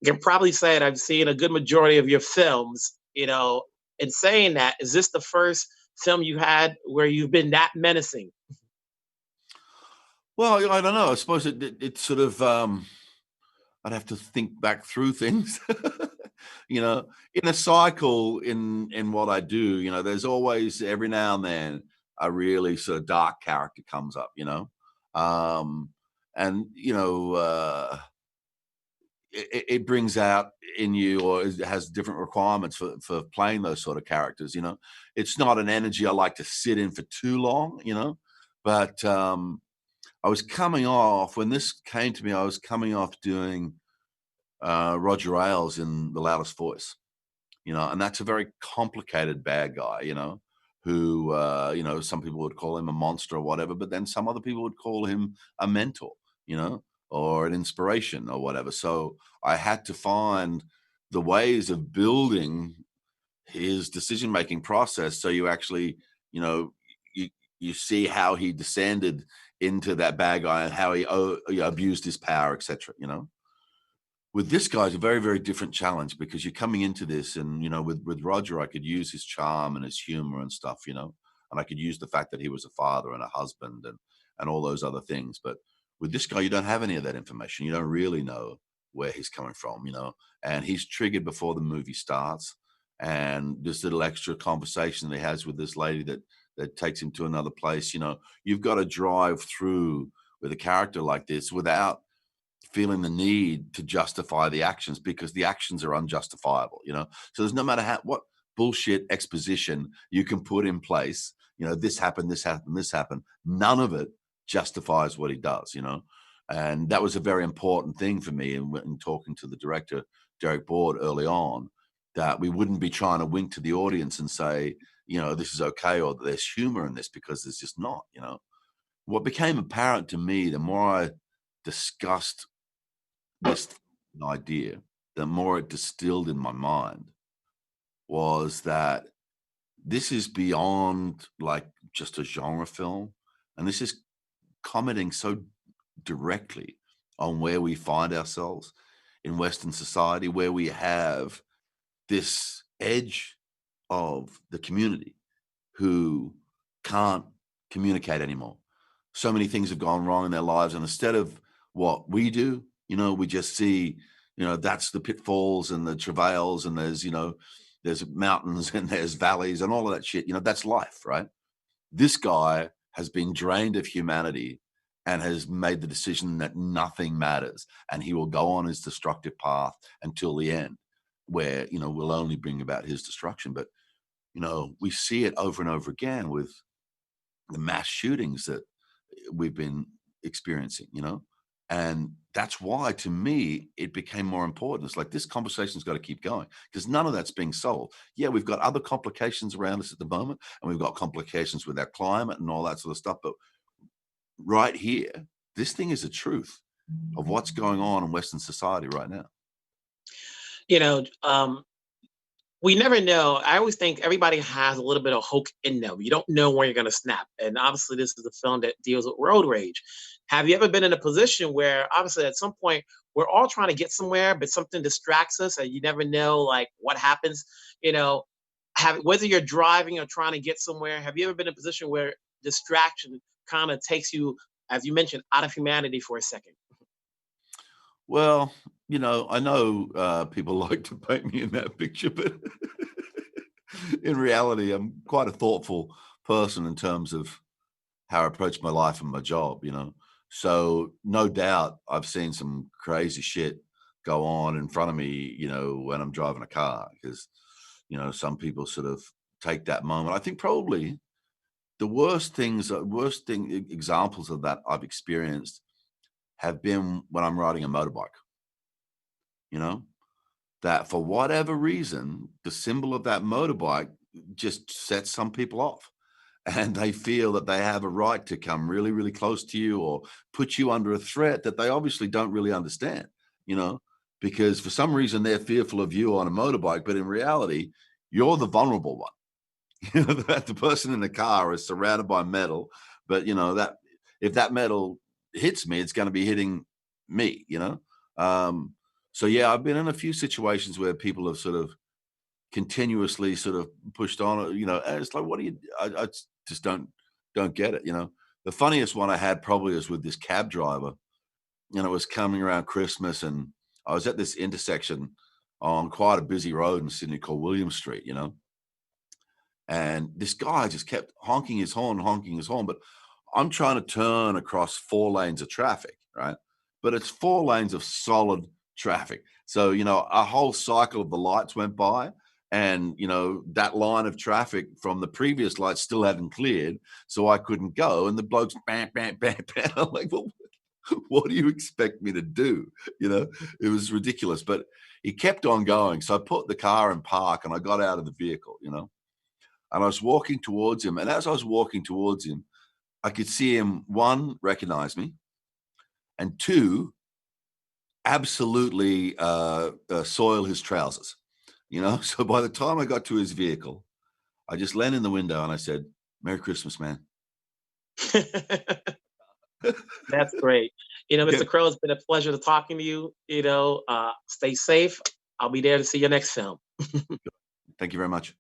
can probably say that I've seen a good majority of your films. In saying that, is this the first film you had where you've been that menacing? Well, I don't know. I suppose it sort of, I'd have to think back through things. In a cycle in what I do, there's always every now and then a really sort of dark character comes up, Um, and it brings out in you, or it has different requirements for playing those sort of characters. It's not an energy I like to sit in for too long, but I was coming off when this came to me. I was coming off doing Roger Ailes in The Loudest Voice, and that's a very complicated bad guy, who some people would call him a monster or whatever, but then some other people would call him a mentor, you know, or an inspiration or whatever. So I had to find the ways of building his decision-making process so you actually, you you see how he descended into that bad guy and how he abused his power, etc. With this guy, it's a very, very different challenge because you're coming into this, and with Roger, I could use his charm and his humor and stuff, and I could use the fact that he was a father and a husband and all those other things. But with this guy, you don't have any of that information. You don't really know where he's coming from, and he's triggered before the movie starts. And this little extra conversation that he has with this lady that takes him to another place, you've got to drive through with a character like this without feeling the need to justify the actions, because the actions are unjustifiable, So there's no matter what bullshit exposition you can put in place, this happened, this happened, this happened. None of it justifies what he does, And that was a very important thing for me in talking to the director, Derek Board, early on, that we wouldn't be trying to wink to the audience and say, this is okay, or there's humor in this, because there's just not, What became apparent to me, the more I discussed this idea, the more it distilled in my mind, was that this is beyond like just a genre film. And this is commenting so directly on where we find ourselves in Western society, where we have this edge of the community who can't communicate anymore. So many things have gone wrong in their lives. And instead of what we do, we just see, that's the pitfalls and the travails, and there's mountains and there's valleys and all of that shit. That's life, right? This guy has been drained of humanity and has made the decision that nothing matters. And he will go on his destructive path until the end, where, will only bring about his destruction. But, we see it over and over again with the mass shootings that we've been experiencing, and that's why, to me, it became more important. It's like, this conversation's got to keep going, because none of that's being solved. Yeah, we've got other complications around us at the moment, and we've got complications with our climate and all that sort of stuff. But right here, this thing is the truth of what's going on in Western society right now. You know, um, we never know. I always think everybody has a little bit of hope in them. You don't know when you're going to snap. And obviously, this is a film that deals with road rage. Have you ever been in a position where, obviously, at some point, we're all trying to get somewhere, but something distracts us, and you never know, like, what happens? You know, whether you're driving or trying to get somewhere, have you ever been in a position where distraction kind of takes you, as you mentioned, out of humanity for a second? Well, I know people like to paint me in that picture, but in reality, I'm quite a thoughtful person in terms of how I approach my life and my job. So no doubt I've seen some crazy shit go on in front of me, when I'm driving a car, because, some people sort of take that moment. I think probably the examples of that I've experienced have been when I'm riding a motorbike, you know, that for whatever reason, the symbol of that motorbike just sets some people off. And they feel that they have a right to come really, really close to you or put you under a threat that they obviously don't really understand, you know, because for some reason they're fearful of you on a motorbike, but in reality, you're the vulnerable one. That the person in the car is surrounded by metal, but that if that metal hits me, it's going to be hitting me. Um, So yeah, I've been in a few situations where people have sort of continuously sort of pushed on, and it's like, what do you, I just don't get it, The funniest one I had probably was with this cab driver, it was coming around Christmas, and I was at this intersection on quite a busy road in Sydney called William Street, and this guy just kept honking his horn, but I'm trying to turn across 4 lanes of traffic, right? But it's 4 lanes of solid traffic. So, a whole cycle of the lights went by, and, that line of traffic from the previous light still hadn't cleared, so I couldn't go. And the bloke's bam, bam, bam, bam. I'm like, well, what do you expect me to do? It was ridiculous, but he kept on going. So I put the car in park and I got out of the vehicle, and I was walking towards him. And as I was walking towards him, I could see him, one, recognize me, and two, absolutely soil his trousers. So by the time I got to his vehicle, I just leaned in the window and I said, "Merry Christmas, man." That's great. Yeah. Mr. Crowe, it's been a pleasure to talking to you. Stay safe. I'll be there to see your next film. Thank you very much.